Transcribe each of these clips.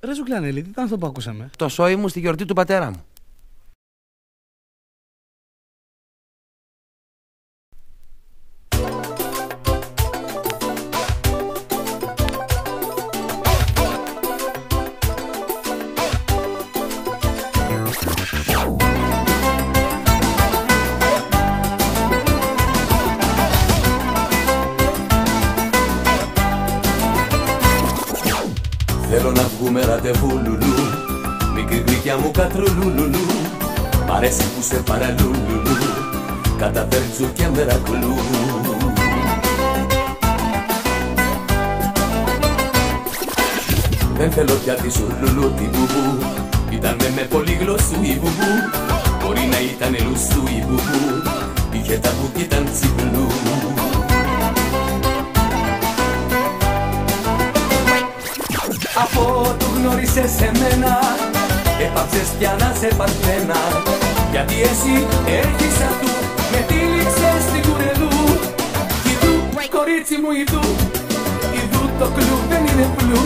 Ρε Ζουκλανέλη, τι ήταν αυτό που ακούσαμε? Το σόι μου στη γιορτή του πατέρα μου. Θέλω να βγούμε ραντεβού λουλού, μικρή γλυκιά μου κατρουλουλουλου. Μ' αρέσει που σε παραλουλουλου, καταφέρνω και μερακλού. Δεν θέλω πια τη σουλουλού την μπουμπού, ήτανε με πολύγλωσσου η μπουμπού. Μπορεί να ήτανε λουσού η μπουμπού, είχε τα που κι ήταν τσιπλού. Από του γνώρισες εμένα, έπαψες πια να σε παρθένα. Γιατί εσύ έρχεσαι του, με τύλιξες στην κουρελού. Ιδού, κορίτσι μου ιδού, ιδού το κλου δεν είναι πλού.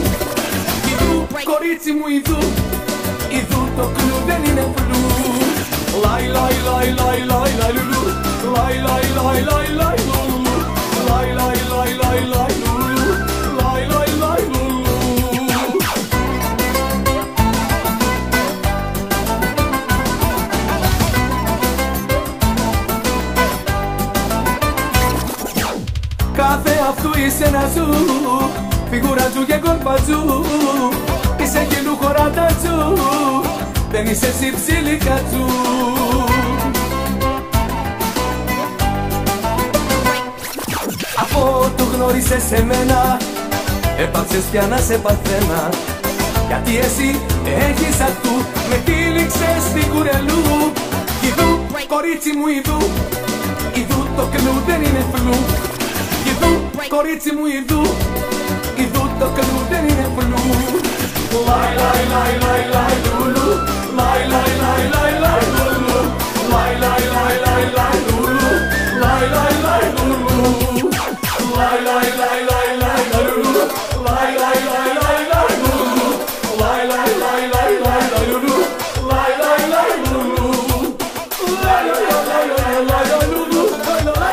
Ιδού, κορίτσι μου ιδού, ιδού το κλου δεν είναι πλού. Λαϊ λαϊ λαϊ λαϊ λαϊ λαϊ λουλου, λαϊ λαϊ λαϊ λαϊ λαϊ λουλου, λαϊ λαϊ λαϊ λαϊ λαϊ λουλου, λαϊ λαϊ λαϊ λουλου. Κάθε αυτού είσαι ένα ζου, φιγούρα τζου και κολπατζού. Είσαι χιλού χωρατατζού, δεν είσαι εσύ ψιλικατζού. Από του γνώρισες εμένα, έπαψες πια να σε παθαίνα. Γιατί εσύ έχεις αυτού, με τύλιξες στην κουρελού. Ιδού, κορίτσι μου ιδού, ιδού το κλου δεν είναι φλου. Ιδού, κορίτσι μου ιδού, ιδού το κλου δεν είναι φλου. Λαϊ λαϊ λαϊ λαϊ λαϊ λουλου, λαϊ λαϊ λαϊ λαϊ λαϊ λουλου, λαϊ λαϊ λαϊ λαϊ λαϊ λουλου, λαϊ λαϊ λαϊ λουλου, λαϊ λαϊ λαϊ λαϊ λαϊ λουλου, λαϊ λαϊ λαϊ λαϊ λαϊ λουλου, λαϊ λαϊ λαϊ λαϊ λαϊ λουλου, λαϊ λαϊ λαϊ λουλου, λαϊ λαϊ λαϊ λαϊ λουλου, λαϊ λαϊ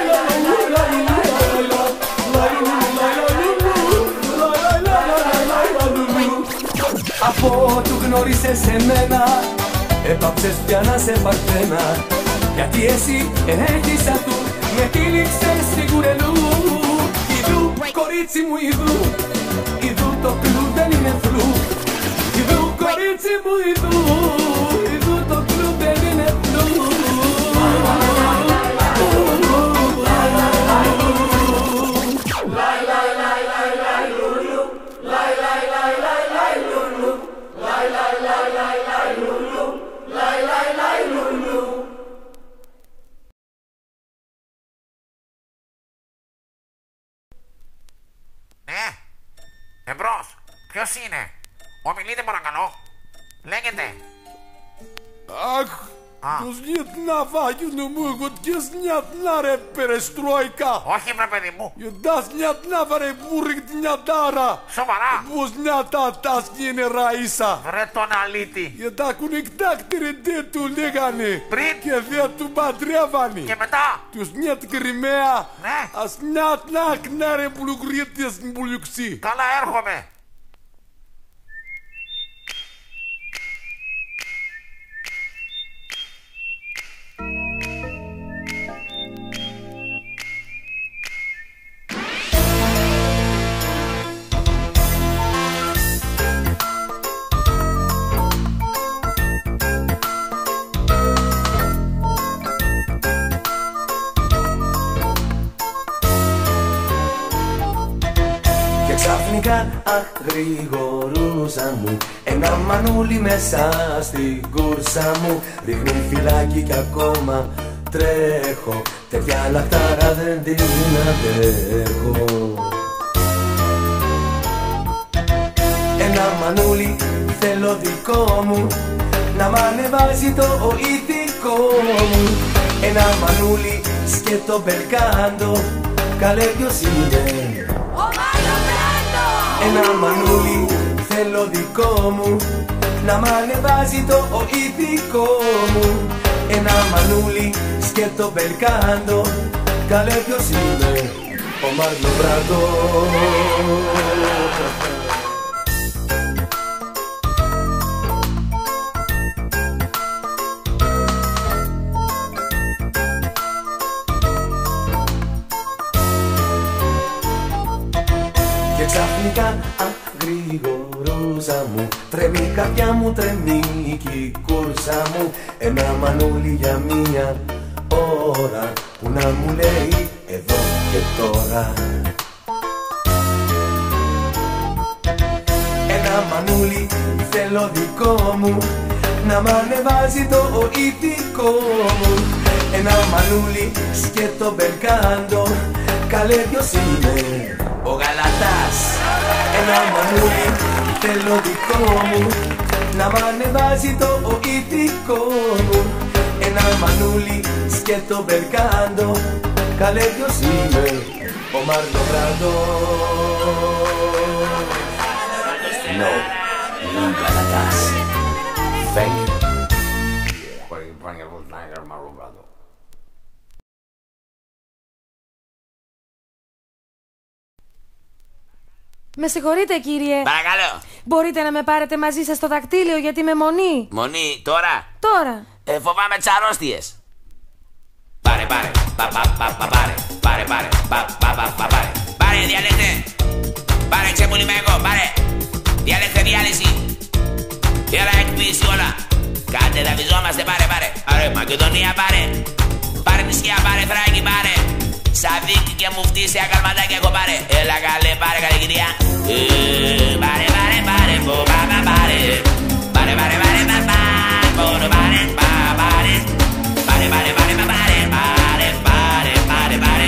από του γνώρισες εμένα, έπαψες πια να σε παρθένα. Γιατί εσύ έχεις αυτού, με τύλιξες στην κουρελού. Ιδού, κορίτσι μου ιδού, ιδού το κλου δεν είναι φλου. Ιδού, κορίτσι μου ιδού, ιδού το κλου δεν είναι φλου. Ναι, εμπρός, ποιος είναι? Ομιλείτε παρακαλώ. Λέγεται. Ах, тут нет навагину могут снят на ре перестройка. Όχι βρε παιδί μου. Да снят на варе бурик дня дара. Σοβαρά. Вознята та снене Раиса. Βρε τον αλήτη. Да κουνικτάκτηρε δε του λέγανε. Πριν. Και δε του παντρεύανε. Και μετά. Τους νιέτ Κρυμαία. Ναι. Ας νιάτ να κνάρε μπουλουκρίτες μπουλουξί. Καλά έρχομαι. Αχ, γρηγορούσα μου ένα μανούλι μέσα στην κούρσα μου. Ρίχνει φυλάκι κι ακόμα τρέχω. Τέτοια λαχτάρα δεν την αντέχω. Ένα μανούλι θέλω δικό μου, να μ' ανεβάζει το ηθικό μου. Ένα μανούλι σκέτο μπελκάντο, καλέ ποιος είναι? Ένα μανούλι θέλω θέλω δικό μου να μ' ανεβάζει το ηθικό μου. Ένα μανούλι σκέτο μπελκάντο, καλέ ποιος είναι ο Μάρλο Μπράντο. Και ξαφνικά γρηγορούζα μου, τρέμει η καρδιά μου, τρέμει η κούρσα μου. Ένα μανούλι για μία ώρα που να μου λέει εδώ και τώρα. Ένα μανούλι θέλω δικό μου να μ' ανεβάζει το ηθικό μου. Ένα μανούλι σκέτο μπελκάντο, καλέ ποιος είναι ο Γαλατάς. Ένα μανούλι θέλω δικό μου να μ' ανεβάζει το ηθικό μου. Ένα μανούλι σκέτο μπελκάντο, καλέ ποιος είναι ο Μάρλο Μπράντο. No, no Γαλατάς. Thank you. Με συγχωρείτε κύριε. Παρακαλώ. Μπορείτε να με πάρετε μαζί σας στο δακτύλιο γιατί είμαι μονή. Μονή, τώρα. Τώρα. Φοβάμαι τις αρρώστιες. Πάρε, πάρε, πάρε, πάρε, πάρε. Πάρε, διαλέξτε. Πάρε, ξεπουλημέκο, πάρε. Διαλέξτε διάλυση. Έλα, εκπίση όλα. Κάντε, δαβιζόμαστε, πάρε. Πάρε, Μακεδονία, πάρε. Πάρε νησιά, πάρε, Θράκη, πάρε. Σαδίκη και μουφτή σε ακαλματάκια έχω πάρε. Έλα καλέ, πάρε καλή κυρία. Πάρε, πάρε, πάρε, πάρε, πάρε. Πάρε, πάρε, πάρε, πάρε, πάρε, πάρε, πάρε. Πάρε, πάρε, πάρε, πάρε, πάρε, πάρε, πάρε, πάρε.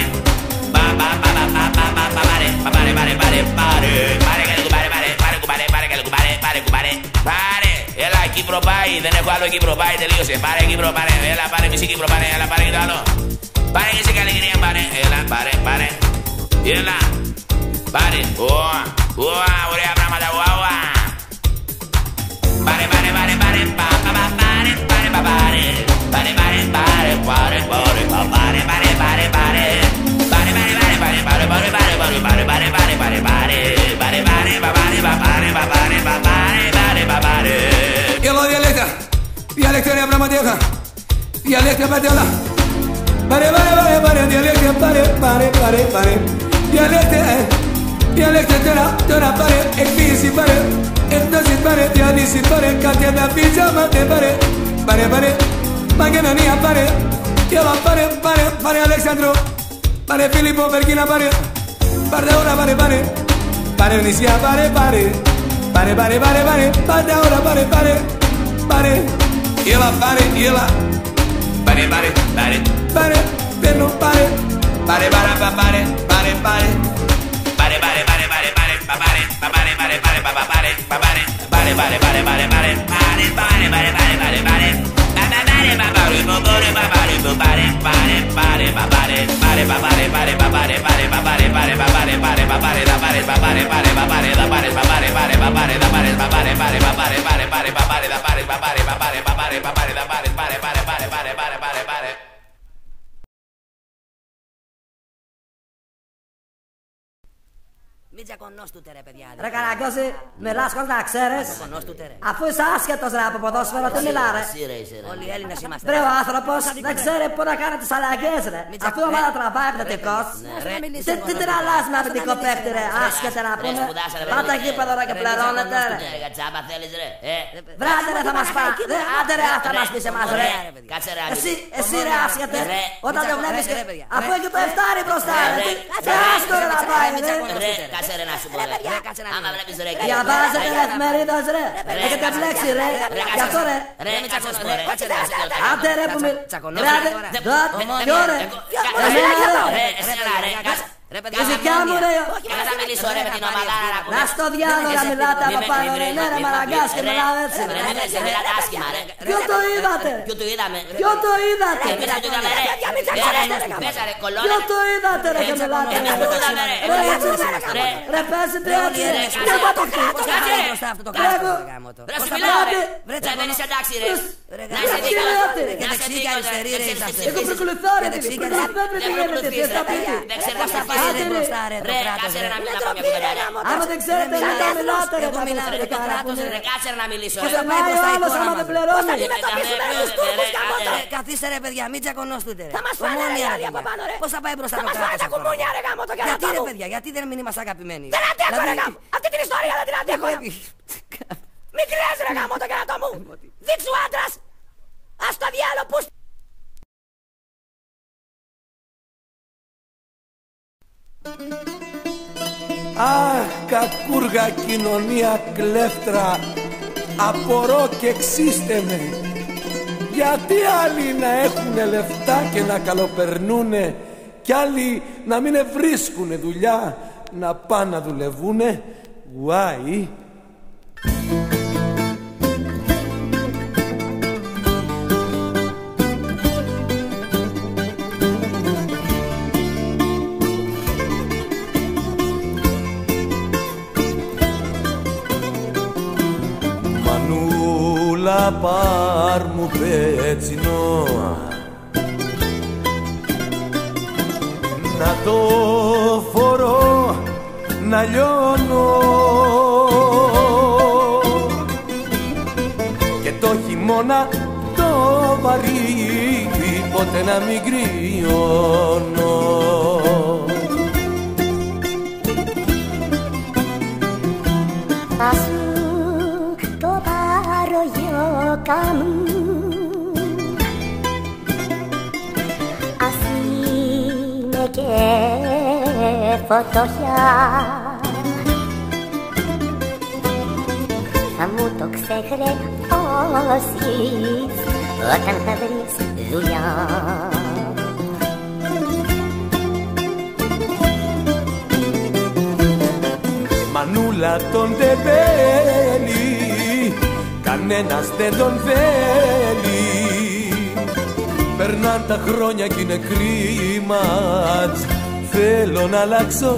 Πάρε, πάρε, πάρε, πάρε. Πάρε καλή κουμπάρε, πάρε κουμπάρε, πάρε καλή κουμπάρε, πάρε κουμπάρε. Πάρε, έλα Κύπρο πάει, δεν έχω άλλο Κύπρο πάει, τελείωσε. Πάρε Κύπρο, πάρε, έλα πάρε μισή Κύπρο, πάρε, έλα πάρε και το άλλο. Πάρε και σε καλή κυρία, πάρε, έλα, πάρε, έλα, πάρε, ωραία πράγματα, πάρε, πάρε, πάρε, πάρε, έλα διαλέκτα, διαλέκτα ωραία πραγματικά, διαλέκτα πατέλα. Pare, dialecte, pare, dialecte, tora, pare, ekvisi, pare, etnosit, pare, dialisi, pare, katena, pijama, te pare, magenania, pare, Iova, pare, Alexandro, pare, Filippo, Perchina, pare, ora, pare, Nisia, pare, ora, pare, Iova, pare, perno, pare, Μην τσακωνόστουτε ρε παιδιά. Ρε Καραγκώση, μιλάς χωρίς να ξέρεις. Αφού είσαι άσχετος ρε από ποδόσφαιρο, τι μιλά ρε. Όλοι οι Έλληνες είμαστε. Βρε ο άνθρωπος δεν ξέρει πού να κάνει τις αλλαγές ρε. Αφού η ομάδα τραβάει επιθετικός. Τι την αλλάζει με αμυντικό παίχτη ρε. Άσχετε να πούμε. Πάτα γήπεδο ρε και πληρώνετε ρε. Βρε άντε ρε θα μας πάει. Άντε ρε θα μας πεις εμάς ρε. Εσύ ρε άσχετε. Όταν το βλέπεις και αφού έχει το εφτάρι μπροστά ρε. Άστο ρε να πάει ρε. Κάτσε ρε να σου πω ρε. Άμα βλέπεις ρε. Διαβάζετε εφημερίδες ρε. Έχετε μπλέξει ρε. Γι' αυτό ρε. Ρε μην τσακωνώ ρε. Κάτσε ρε. Άντε ρε που μιλ... Ρε άντε. Ποιο ρε. Ρε εσένα ρε. Ρε παιδιά, Ζητιά μου ρε. δεν θα μιλήσω ρε με την ομάδα. Να στο διάλογο να μιλάτε από πάνω ρε. Ναι ρε μαραγκάς και μιλάω έτσι. Ποιο το είδατε? Ποιο το είδαμε? Ποιο το είδατε? Εμείς δεν το είδαμε ρε. Πέσα ρε κολόνε. Ποιο το είδατε ρε και μιλάτε? Εμείς δεν το είδαμε ρε. Ρε πέσετε έτσι ρε. Ποιο το Ρε σου μιλάω ρε. Ρε δεν είσαι εντάξει ρε. Να είσαι δίκαιο. Να είσαι δίκαιο. Έχω προκολουθάρει. Δεν ξέρω πώς θα πάει ρε μπροστά ρε. Ρε κάτσε ρε να μην πω μια κουβέντα. Άμα δεν ξέρετε να τα μιλάτε ρε. Ρε κάτσε ρε να μιλήσω. Και θα πάει ο άλλος άμα δεν πληρώνει. Καθίστε ρε παιδιά, μην τσακωνώστοτε ρε. Θα μας φάνε ρε άλλοι από πάνω ρε. Πώς θα πάει μπροστά θα μας φάνε τα κουμούνια ρε γάμο το κερατό μου. Γιατί ρε παιδιά, γιατί δεν μην είμαστε αγαπημένοι? Δεν αντέχω ρε γάμο. Αυτή την ιστορία δεν την αντέχω. Μην κρυάζει ρε γάμο το κερατό μου. Δείξου άντρας. Ας το διάλο που... Αχ, κακούργα κοινωνία κλέφτρα, απορώ και ξύστε με. Γιατί άλλοι να έχουνε λεφτά και να καλοπερνούνε κι άλλοι να μην βρίσκουνε δουλειά, να πάνε να δουλευούνε? Why? Μανούλα πάρ' μου πέτσινο, να το φορώ να λιώνω και το χειμώνα το βαρύ ποτέ να μην κρυώνω. Θα σου το πάρω γιώκα μου, ας είναι και φωτοχιά, θα μου το ξεχρεώσεις όταν θα βρεις δουλειά. Μανούλα τον τεμπέλη, κανένας δεν τον θέλει. Περνάν τα χρόνια κι είναι κρίμα, θέλω να αλλάξω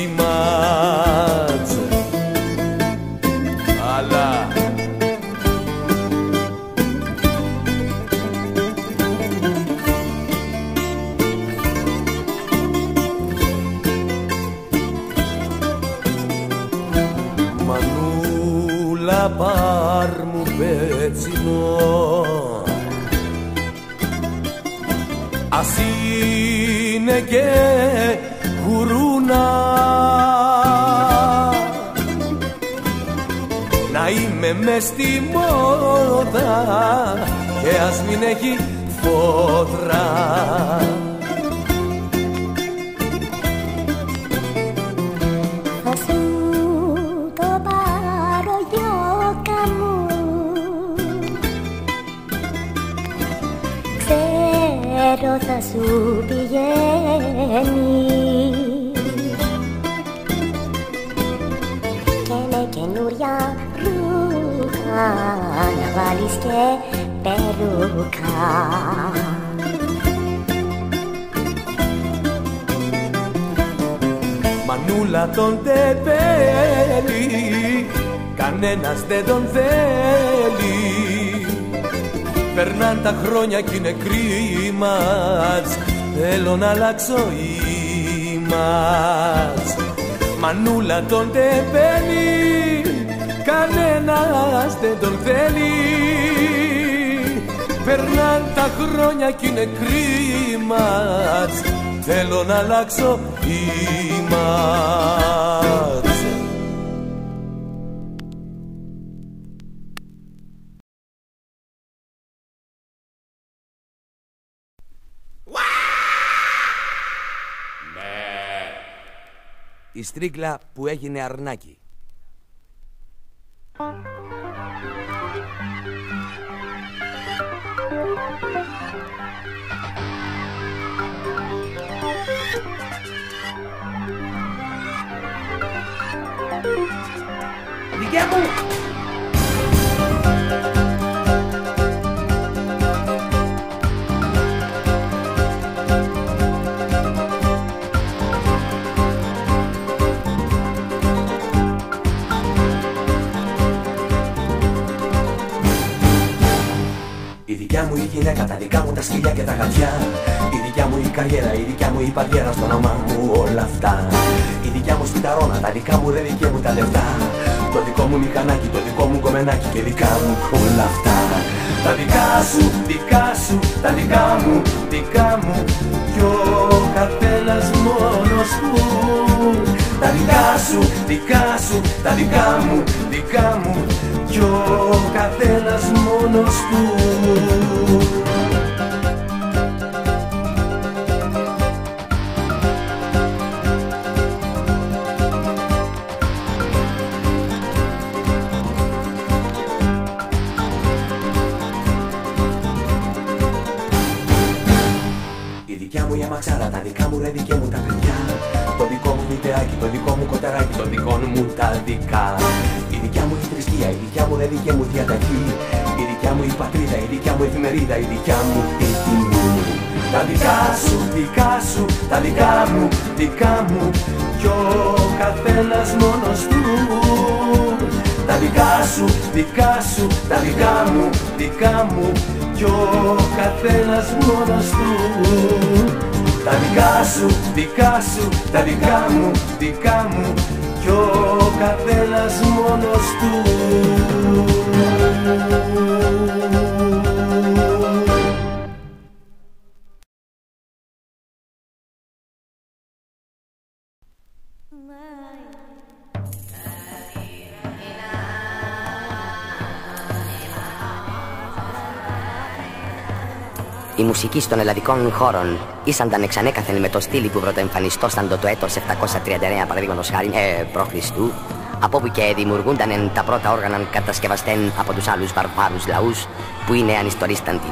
image. Αλλά Μανούλα πάρ' μου πέτσινο, ας είναι και γουρούνα, να είμαι μες στη μόδα και ας μην έχει φόδρα. Θα σου το πάρω γιώκα μου, ξέρω θα σου πηγαίνει και με καινούρια ρούχα να βάλεις και περούκα. Μανούλα τον τεμπέλη, κανένας δεν τον θέλει. Περνάν τα χρόνια κι είναι κρίμα, θέλω να αλλάξω image. Μανούλα τον τεμπέλη, κανένας δεν τον θέλει. Περνάν τα χρόνια κι είναι κρίμα, θέλω να αλλάξω image. Η στρίκλα που έγινε αρνάκι. και μου. Η δικιά μου η γυναίκα, τα δικά μου τα σκυλιά και τα γατιά. Η δικιά μου η καριέρα, η δικιά μου η παντιέρα, στο όνομά μου όλα αυτά. Η δικιά μου σπιταρόνα, τα δικά μου ρε δικιά μου τα λεφτά. Το δικό μου μηχανάκι, το δικό μου κομμενάκι και δικά μου όλα αυτά. Τα δικά σου, δικά σου, τα δικά μου κι ο καθένας μόνος του. Τα δικά σου, δικά σου, τα δικά μου κι ο καθένας μόνος του. Η δικιά μου η αμαξάρα, τα δικά μου ρε δικιά μου τα παιδιά. Το δικό μου βιντεάκι, το δικό μου κοτεράκι, το δικό μου τα δικά. Η δικιά μου η θρησκεία, η δικιά μου ρε δικιά μου διαταγή. Η δικιά μου η πατρίδα, η δικιά μου εφημερίδα, η δικιά μου η τιμή. Τα δικά σου, τα δικά μου κι ο καθένας μόνος του. Τα δικά σου, τα δικά μου κι ο καθένας μόνος του. Τα δικά σου, τα δικά μου κι ο καθένας μόνος του. Η μουσική των ελλαδικών χώρων ήσανταν εξανέκαθεν με το στήλι που πρωτοεμφανιστώσαν το έτος 739 παραδείγματος χάριν π.Χ. από όπου και δημιουργούνταν τα πρώτα όργανα κατασκευαστέν από τους άλλους βαρβάρους λαούς που είναι ανιστορίσταν την.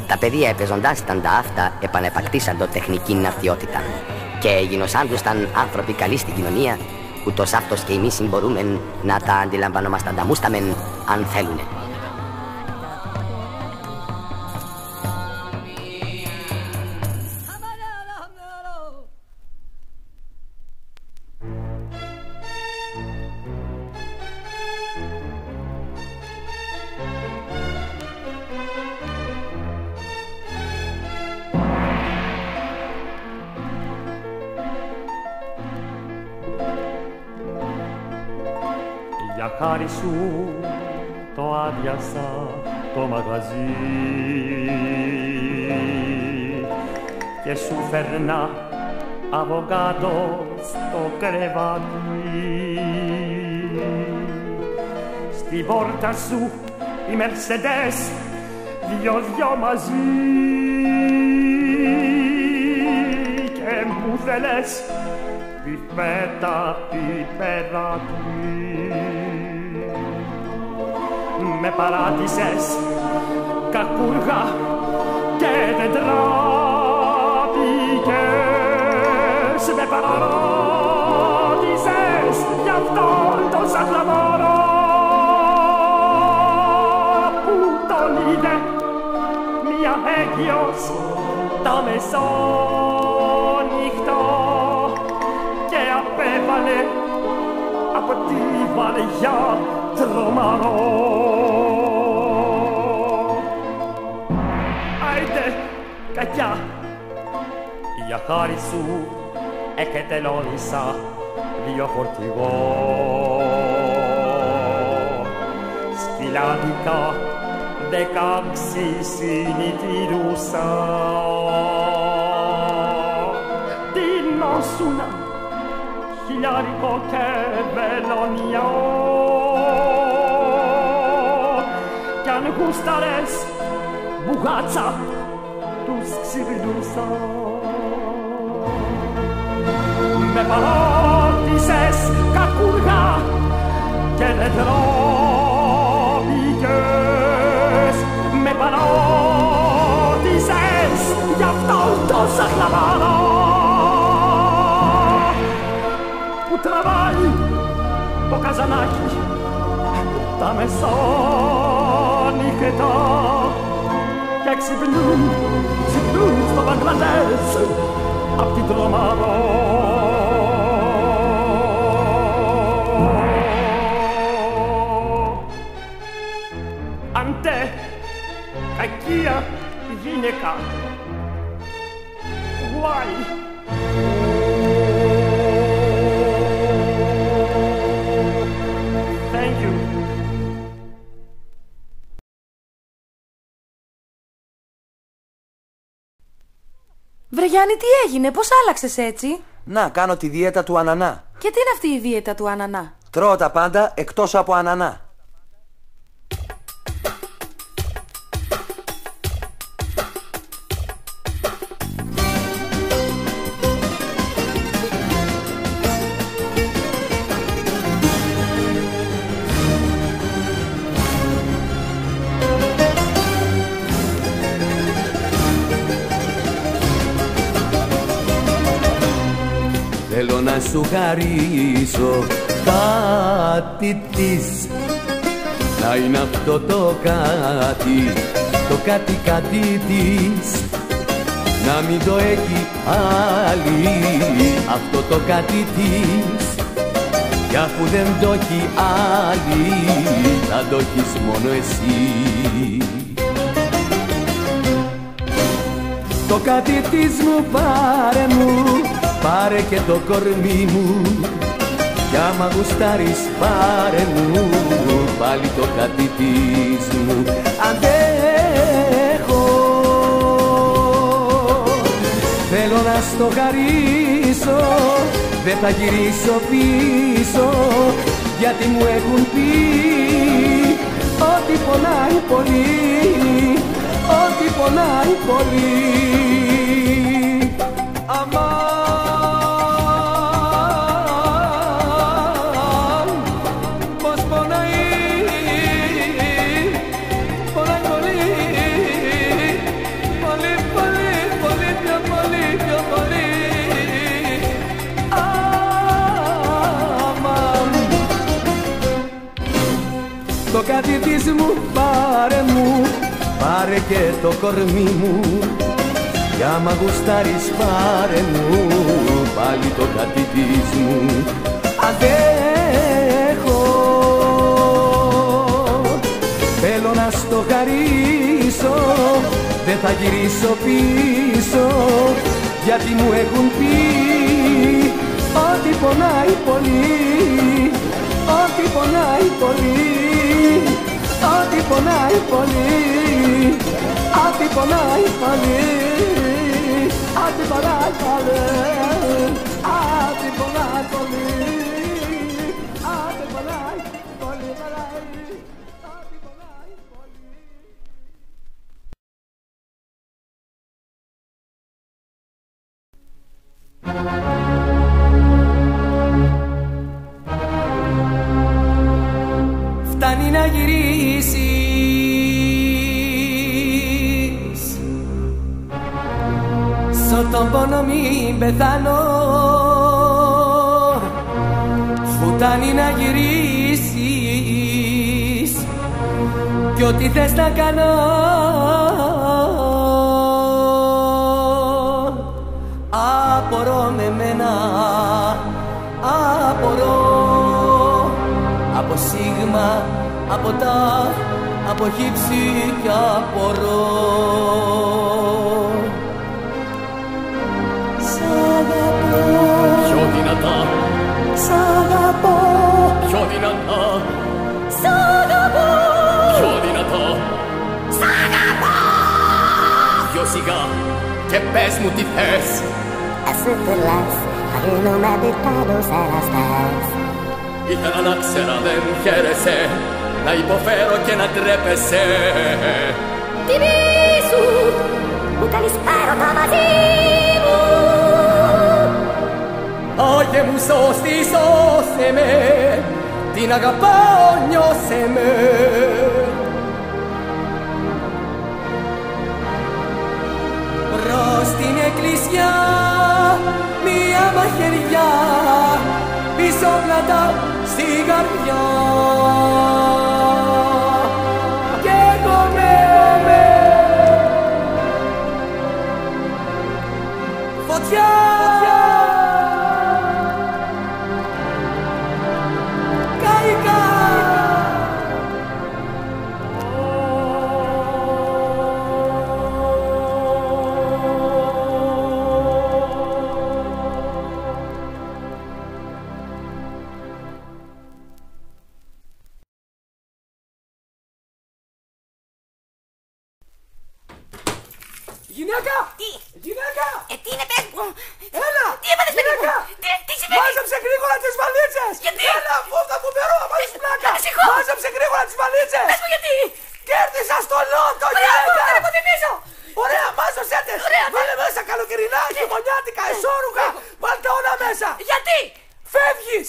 Τα παιδεία επεζοντάσταν τα αυτά επανεπακτήσαν το τεχνική αρτιότητα και γινωσάντουσταν άνθρωποι καλοί στην κοινωνία, ούτως αυτός και εμείς μπορούμε να τα αντιλαμβανόμασταν τα μούσταμεν αν θέλουνε. Για χάρη σου το άδειασα το μαγαζί και σου φέρνα αβοκάντο στο κρεβάτι. Στη πόρτα σου η Μερσεντές δυο μαζί και μου θέλες πιπέτα πιπεράκι. Με παράτησες κακούργα και δεν τράπηκες. Με παράτησες γι' αυτόν τον σαχλαμόρο που τον είδε μια έγκυος τα μεσόνυχτα και απέβαλε από τη βαριά τρομαρό. Άιντε, κακιά, για χάρη σου εκετελώνησα δύο φορτηγό. Σκυλάδικα 16 συνηθιρούσα. Τι νόσουνα, χιλιάρικο και βελονιό. Κι αν γούσταρες μπουγάτσα τους ξυπνούσα. Με παράτησες κακούργα και δεν τρόπηκες. Με παράτησες γι' αυτό το σαχλαμάρο που τραβάει το καζανάκι τα μεσάνυχτα και ξυπνούν στο Μπαγκλαντές απ' την τρομάρο. Αντε, κακία γυναίκα. Why? Thank you. Βρε Γιάννη, τι έγινε, πώς άλλαξες έτσι? Να, κάνω τη δίαιτα του ανανά. Και τι είναι αυτή η δίαιτα του ανανά? Τρώω τα πάντα εκτός από ανανά. Θέλω να σου χαρίσω κάτι της, να είναι αυτό το κάτι, το κάτι της, να μην το έχει άλλη, αυτό το κάτι της, κι αφού δεν το έχει άλλη, θα το έχεις μόνο εσύ. Το κάτι της μου πάρε μου, πάρε και το κορμί μου, κι άμα γουστάρεις πάρε μου πάλι το κάτι της μου. Αντέχω, θέλω να στο χαρίσω, δεν θα γυρίσω πίσω, γιατί μου έχουν πει ότι πονάει πολύ, ότι πονάει πολύ. Το κάτι της μου πάρε μου, πάρε και το κορμί μου, κι άμα γουστάρεις πάρε μου πάλι το κάτι της μου. Αντέχω, θέλω να στο χαρίσω, δεν θα γυρίσω πίσω, γιατί μου έχουν πει ότι πονάει πολύ, ότι πονάει πολύ, ότι πονάει πολύ, ότι πονάει πολύ, ότι πονάει πολύ, ότι πονάει πολύ, ότι πονάει πολύ, ότι πονάει πολύ. Φτάνει να γυρίσεις, σ' τον πόνο μην πεθάνω. Φτάνει να γυρίσεις κι ό,τι θες να κάνω. Απορώ με μένα, απορώ, από σίγμα, από τα, από χύψη κι απορώ. Σ' αγαπώ, πιο δυνατά, σ' αγαπώ, πιο δυνατά, σ' αγαπώ, πιο δυνατά, σ' αγαπώ. Πιο σιγά και πες μου τι θες. Εσύ πουλάς, χαρίνομαι αντιπράδος εραστάς. Ήθελα να ξέρα δεν χαίρεσαι, να υποφέρω και να ντρέπεσαι. Τιμή σου, μου κάνεις έρωτα μαζί μου. Άγιε μου σώστη, σώσε με, την αγαπάω νιώσε με. Προς την εκκλησιά μία μαχαιριά, πίσω πλατά στην καρδιά. Γυναίκα! Τι! Γυναίκα! Τι είναι, πες μου! Έλα! Τι έπαθες, παιδί μου! Τι συμβαίνει! Μάζεψε γρήγορα τις βαλίτσες! Γιατί? Έλα, φούφτα φοβερό, θα πάρεις πλάκα! Σηκώ! Μάζεψε γρήγορα τις βαλίτσες! Πες μου γιατί! Κέρδισα στο λότο, Μπράβο, γυναίκα! θα υποτιμήσω! Ωραία, μάζεψε τις! Ωραία, Βάλε μέσα καλοκαιρινά, χειμωνιάτικα, εσώρουχα! Βάλτε όλα μέσα! Γιατί! Φεύγεις!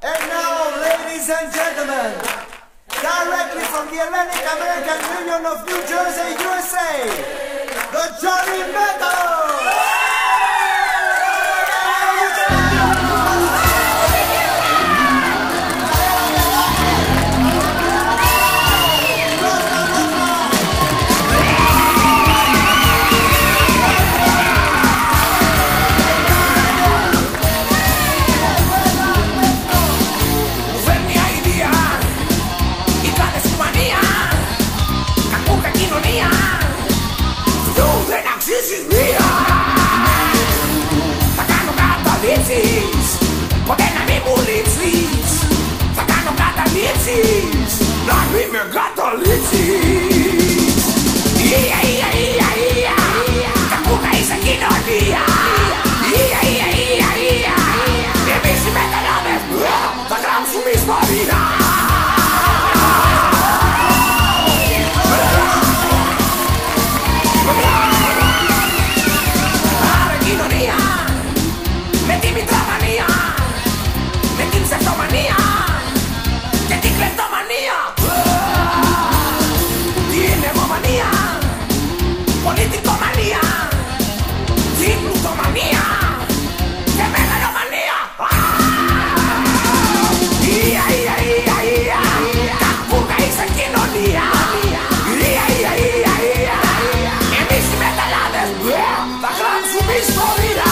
And now, ladies and gentlemen, directly from the Atlantic American Union of New Jersey, USA, the Johnny Metal! Ποτέ να μην μου λείψεις. Θα κάνω καταλήψεις. Να μην με καταλήψεις. Ια, ια, ια, ια. Κακούκα είσαι κοινωνία. Ια, ια, ια, ια. Εμείς οι μετανάδες θα γράψουμε ιστορία. Άρα κοινωνία με τη μητρομανία, με την ψευτομανία και την κλεπτομανία. Την αιμομανία, πολιτικομανία, την πλουτομανία και μεγαλομανία. Ια, ια, ια, ια. Κακούκα είσαι κοινωνία. Ια, ια, ια, ια. Εμείς οι μεταλλάδες θα γράψουμε ιστορία.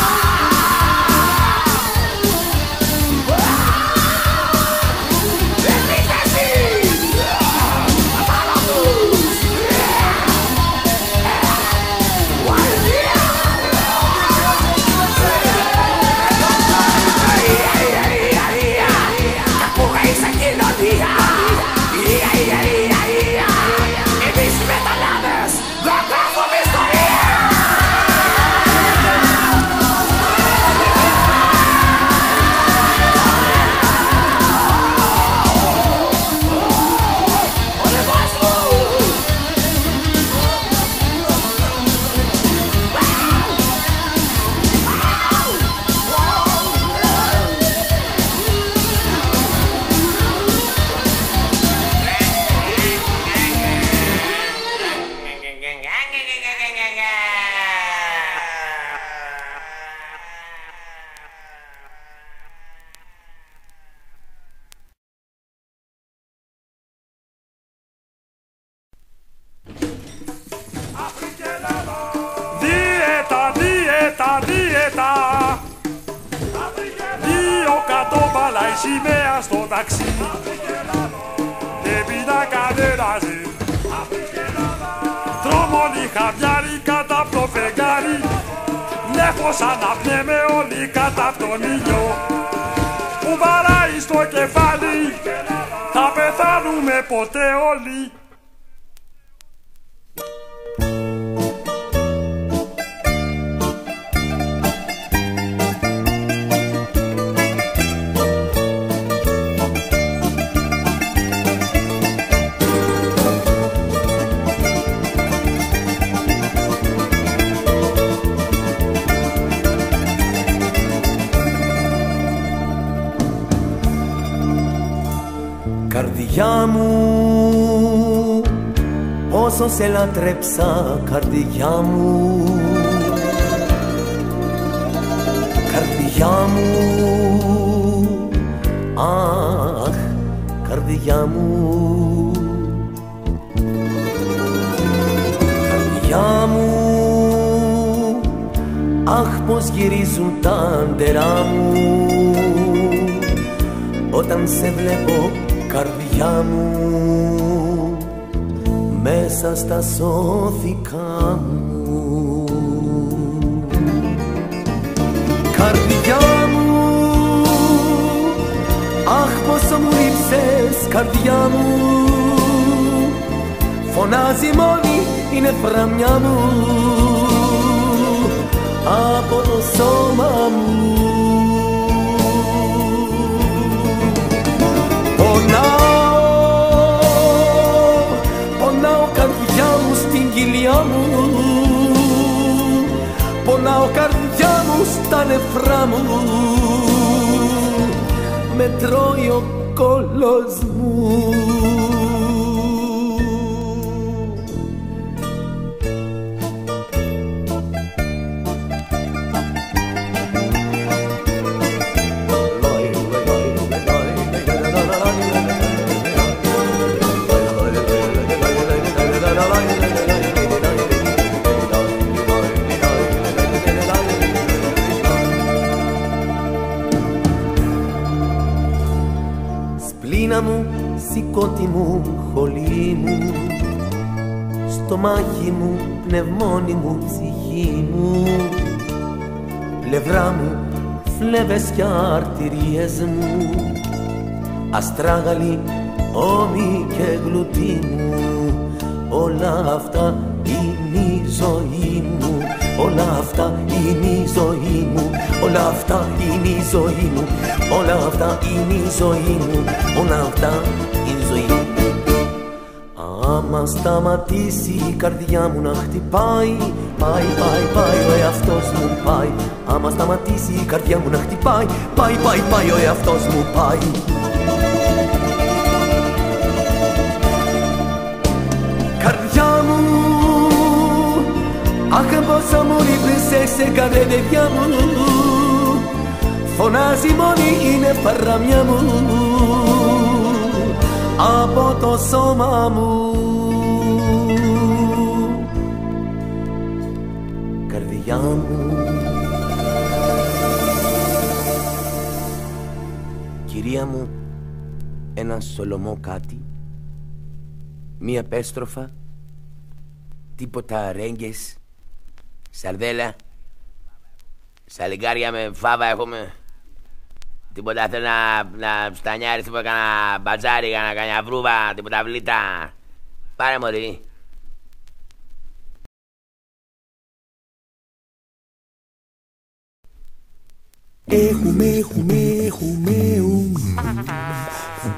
Σημαία στο ταξί δεν πήρα κανέναζε τρόμολοι χαβιάρι κάτω απ' το φεγγάρι νέφος αναπνέμε όλοι κάτω απ' τον ήλιο που βαράει στο κεφάλι θα πεθάνουμε ποτέ όλοι. Καρδιά μου, όσο σε λατρέψα, καρδιά μου, καρδιά μου, αχ, καρδιά μου, καρδιά μου, αχ, πως γυρίζουν τα άντερά μου όταν σε βλέπω, καρδιά μου, μέσα στα σώθηκα μου. Καρδιά μου, καρδιά μου φωνάζει μόνη, είναι φραμιά μου από το σώμα μου. Πονάω καρδιά μου στην κοιλιά μου, πονάω καρδιά μου στα νεφρά μου, με τρώει ο κόλος μου. Σπλήνα μου, σηκώτη μου, χολή μου, στομάχι μου, πνευμόνι μου, ψυχή μου, πλευρά μου, φλέβες και αρτηρίες μου, αστράγαλοι, ώμοι και γλουτί μου, όλα αυτά είναι η ζωή μου, όλα αυτά είναι η ζωή μου, όλα αυτά είναι η ζωή μου, όλα αυτά είναι η ζωή μου, όλα αυτά είναι η ζωή μου. Άμα σταματήσει η καρδιά μου να χτυπάει, πάει, πάει, πάει, ο εαυτός μου πάει. Άμα σταματήσει η καρδιά μου να χτυπάει, πάει, πάει, πάει, ο εαυτός μου πάει. Καρδιά μου, αχ πόσα μου λείπεις σε καρδιά μου, φωνάζει μόνη, είναι παραμιά μου από το σώμα μου. Καρδιά μου, κυρία μου, ένα σολομό κάτι, μία πέστροφα, τίποτα ρέγγες, σαρδέλα, σαλιγκάρια με φάβα έχουμε. Τίποτα θέλω να στανιάρεις, τίποτα κανένα μπατζάρι, κανένα βρούβα, τίποτα βλήτα. Πάρε μωρί.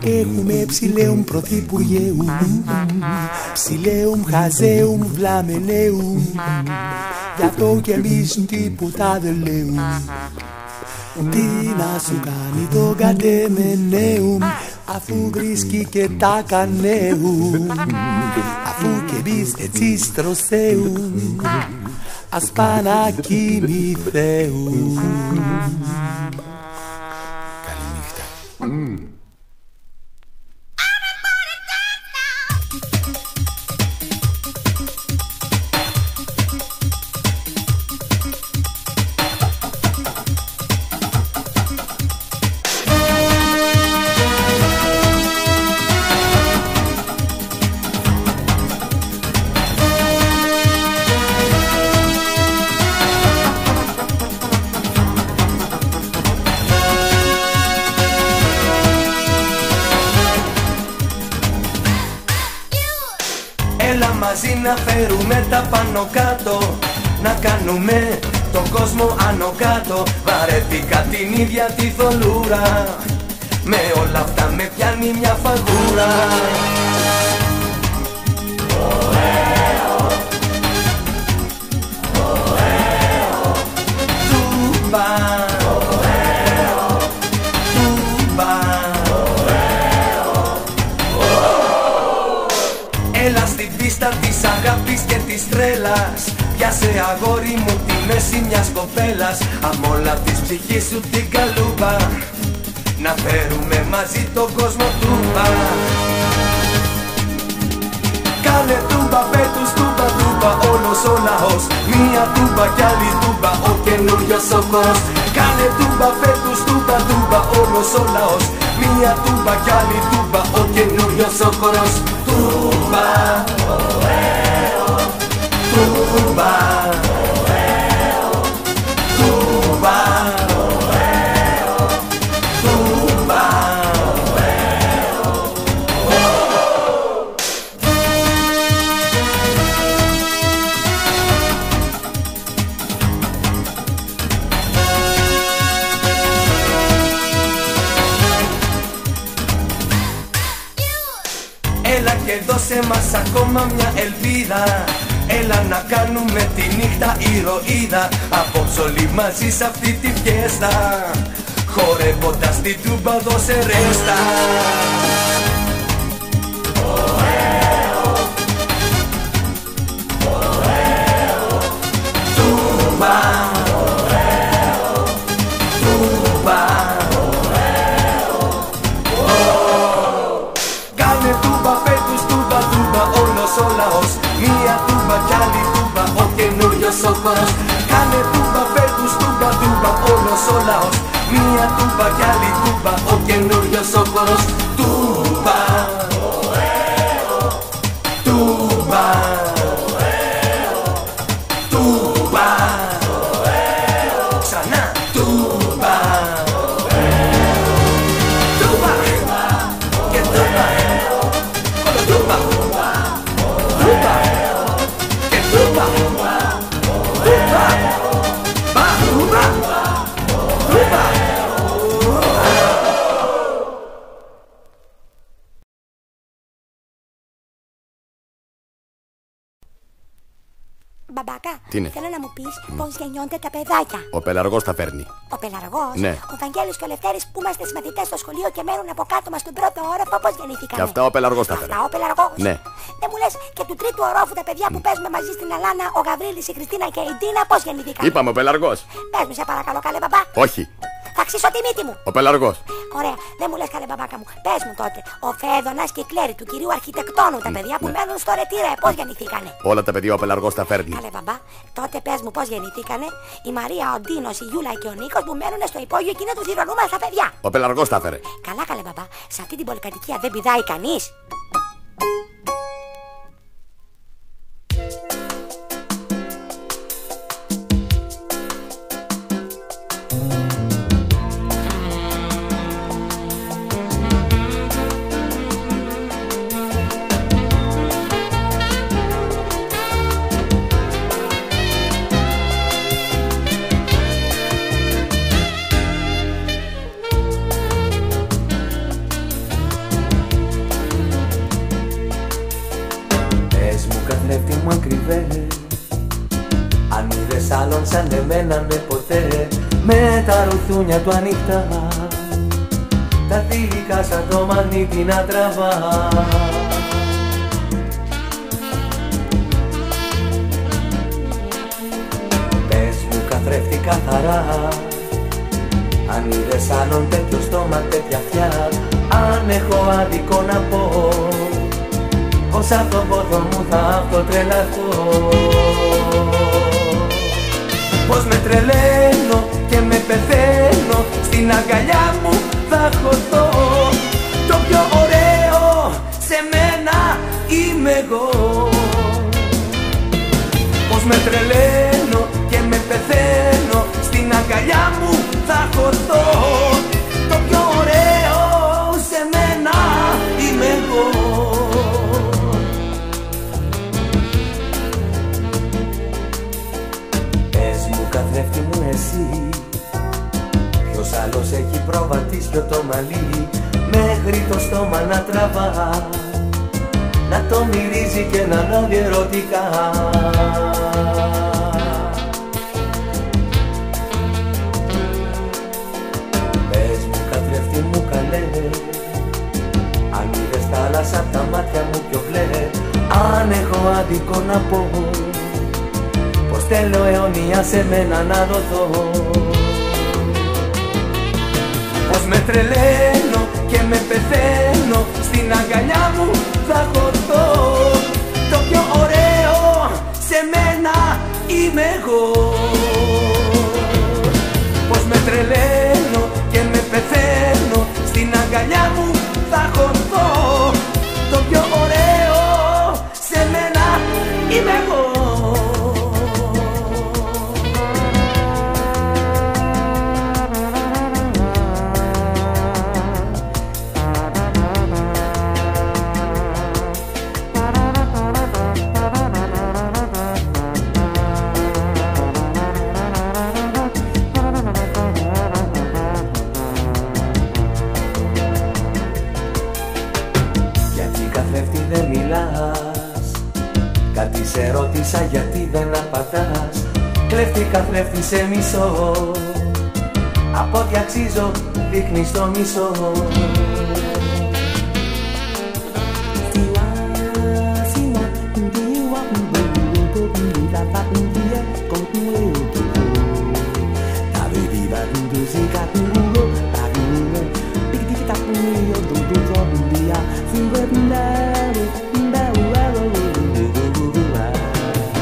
Έχουμε ψηλέουμ πρωθυπουργέουμ, ψηλέουμ χαζέουμ βλαμενέουμ, γι' αυτό κι εμείς τίποτα δεν λέουμ. Τι να σου κάνει το κατεμενέουμ, αφού βρίσκει και τα κανέουμ, αφού κι εμείς έτσι στρωσέουμ, ας πά να κοιμηθέουμ. Καληνύχτα. Μαζί να φέρουμε τα πάνω κάτω, να κάνουμε τον κόσμο άνω κάτω. Βαρέθηκα την ίδια τη θολούρα, με όλα αυτά με πιάνει μια φαγούρα. Έλα στην πίστα της αγάπης και της τρέλας, πιάσε αγόρι μου τη μέση μιας κοπέλας, αμ' όλα της ψυχής σου την καλούμπα, να φέρουμε μαζί τον κόσμο τούμπα. Κάνε τούμπα, πέτους τούμπα, τούμπα, όλος ο λαός, μία τούμπα κι άλλη τούμπα, ο καινούριος ο χορός. Κάνε τούμπα, πέτους τούμπα, τούμπα, όλος ο λαός, μία τούμπα κι άλλη τούμπα, ο καινούριος ο χορός. Τούμπα, τούμπα, τούμπα, τούμπα, σε μας ακόμα μια ελπίδα. Έλα να κάνουμε τη νύχτα ηρωίδα. Απόψε όλοι μαζί σ' αυτή τη φιέστα, χορεύοντας την τούμπα δώσε ρέστα. Τούμπα, τούμπα, κάνε τούμπα, πέτους τούμπα, τούμπα, όλος ο λαός. Μία τούμπα κι άλλη τούμπα, ο καινούριος ο χορός. Κάνε τούμπα, πέτους τούμπα, τούμπα, όλος ο λαός. Μία τούμπα κι άλλη τούμπα, ο καινούριος ο χορός. Τούμπα, τούμπα, τούμπα, ξανά τούμπα, τούμπα και τούμπα, όλο τούμπα, τούμπα και τούμπα, τούμπα, τούμπα, τούμπα. Μπαμπάκα, Τι θέλω να μου πεις πώς γεννιόνται τα παιδάκια. Ο πελαργός τα φέρνει. Ο πελαργός, Ναι. ο Βαγγέλης και ο Λευτέρης που είμαστε μαθητές στο σχολείο και μένουν από κάτω μας στον πρώτο όροφο, πώς γεννηθήκανε. Και αυτά ο πελαργός τα φέρνει. Αυτά ο πελαργός. Ναι. Δεν μου λες και του τρίτου ορόφου τα παιδιά που παίζουμε μαζί στην Αλάνα, ο Γαβρίλης, η Χριστίνα και η Ντίνα, πώς γεννηθήκανε. Είπαμε ο πελαργός. Πες μου σε παρακαλώ καλέ μπαμπά. Όχι. Θα ξύσω τη μύτη μου. Ο πελαργός. Ωραία, δεν μου λες καλέ μπαμπάκα μου. Πες μου τότε, ο Φέδωνας και η Κλέρη του κυρίου Αρχιτεκτόνου, τα παιδιά που μένουν στο Ρετήρε, πώς γεννηθήκανε. Όλα τα παιδιά ο πελαργός τα φέρνει. Καλέ μπαμπά, τότε πες μου πώς γεννηθήκανε η Μαρία, ο Ντίνος, η Γιούλα και ο Νίκος που μένουν στο υπόγειο εκείνο του θηρονού μας τα παιδιά. Ο πελαργός τα φέρε. Καλά καλέ μπαμπά, σε αυτή την πολυκατοικία δεν πηδάει κανείς. Καθρέφτη μου ακριβέ, αν είδες άλλον σαν εμένα με ποτέ, με τα ρουθούνια του ανοιχτά, τα θηλυκά σαν το μανίτι να τραβά. Πες μου καθρέφτη καθαρά, αν είδες άλλον τέτοιο στόμα, τέτοια αυτιά, αν έχω άδικο να πω, πως απ' τον πόθο μου θα αυτοτρελαθώ. Πως με τρελαίνω και με πεθαίνω, στην αγκαλιά μου θα χωθώ. Το πιο ωραίο σε μένα είμαι εγώ. Πως με τρελαίνω και με πεθαίνω, στην αγκαλιά μου θα χωθώ. Το πιο ωραίο σε μένα είμαι εγώ. Καθρέφτη μου εσύ, ποιος άλλος έχει προβατίσιο το μαλλί, μέχρι το στόμα να τραβά, να το μυρίζει και να ανάβει ερωτικά. Πες μου καθρέφτη μου καλέ, αν είδες θάλασσα απ' τα μάτια μου πιο μπλε, αν έχω άδικο να πω, πως θέλω αιώνια σε μένα να δοθώ. Πως με τρελαίνω και με πεθαίνω, στην αγκαλιά μου θα χωθώ. Το πιο ωραίο σε μένα είμαι εγώ. Πως με τρελαίνω και με πεθαίνω, στην αγκαλιά μου θα χωθώ. Το πιο ωραίο σε μένα είμαι εγώ. Αγάπησα γιατί δεν απατάς. Κλέφτη καθρέφτη σε μισό. Από ό,τι αξίζω δείχνεις το μισό.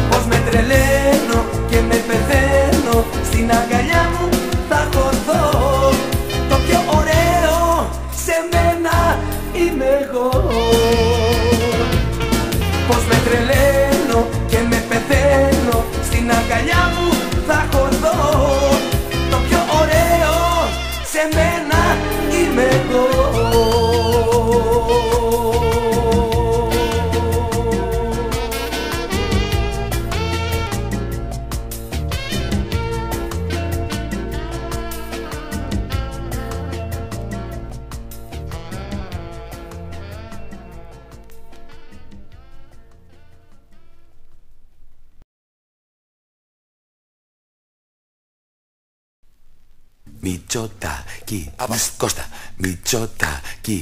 Πως με τρελαίνω και με πεθαίνω, στην αγκαλιά μου θα χωθώ. Το πιο ωραίο σε μένα είμαι εγώ. Πως με τρελαίνω και με πεθαίνω, στην αγκαλιά μου θα χωθώ. Το πιο ωραίο σε μένα είμαι εγώ. Μητσοτάκη, Κώστα, Μητσοτάκη,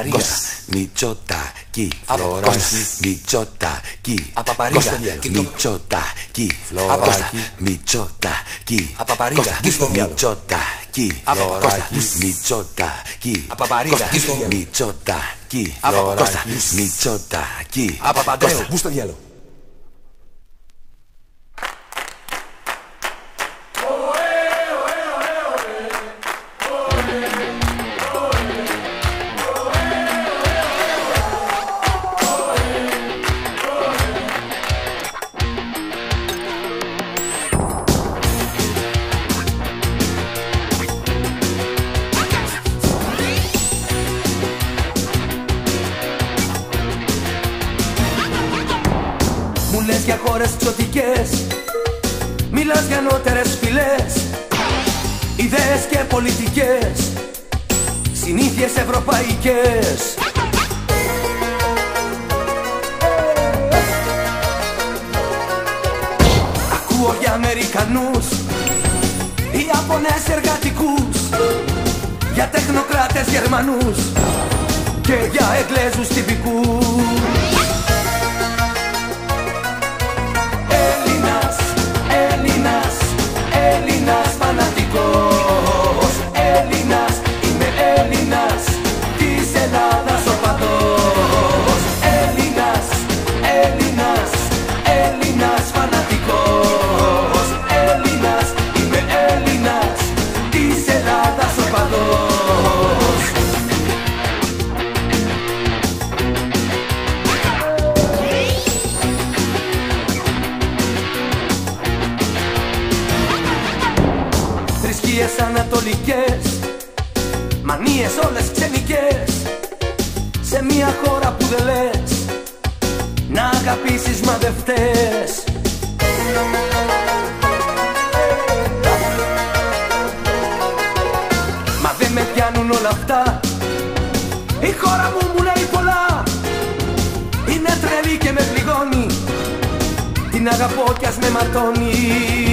Κώστα, Μητσοτάκη, Φλωράκη, Μητσοτάκη, Κώστα, Μητσοτάκη, Φλωράκη, Μητσοτάκη, Κώστα, Μητσοτάκη, Φλωράκη, Μητσοτάκη, Κώστα, Μητσοτάκη, Κώστα, Μητσοτάκη, Παπαπαντρέου, πού στο διάλογο. Για χώρες εξωτικές, μιλάς για νότερες φυλές, ιδέες και πολιτικές, συνήθειες ευρωπαϊκές. Ακούω για Αμερικανούς, Ιαπωνές εργατικούς, για τεχνοκράτες Γερμανούς και για Εγγλέζους τυπικούς. Έλληνας φανατικός, Έλληνας, είμαι Έλληνας, της Ελλάδας ο παδός. Έλληνας, Έλληνας, Έλληνας φανατικός, Έλληνας, είμαι Έλληνας, της Ελλάδας ο παδός. Θρησκείες ανατολικές, μανίες όλες ξενικές, σε μια χώρα που δεν λες να αγαπήσεις μα δεν φταίς. Μα δεν με πιάνουν όλα αυτά, η χώρα μου λέει πολλά. Είναι τρελή και με πληγώνει, την αγαπώ κι ας με ματώνει.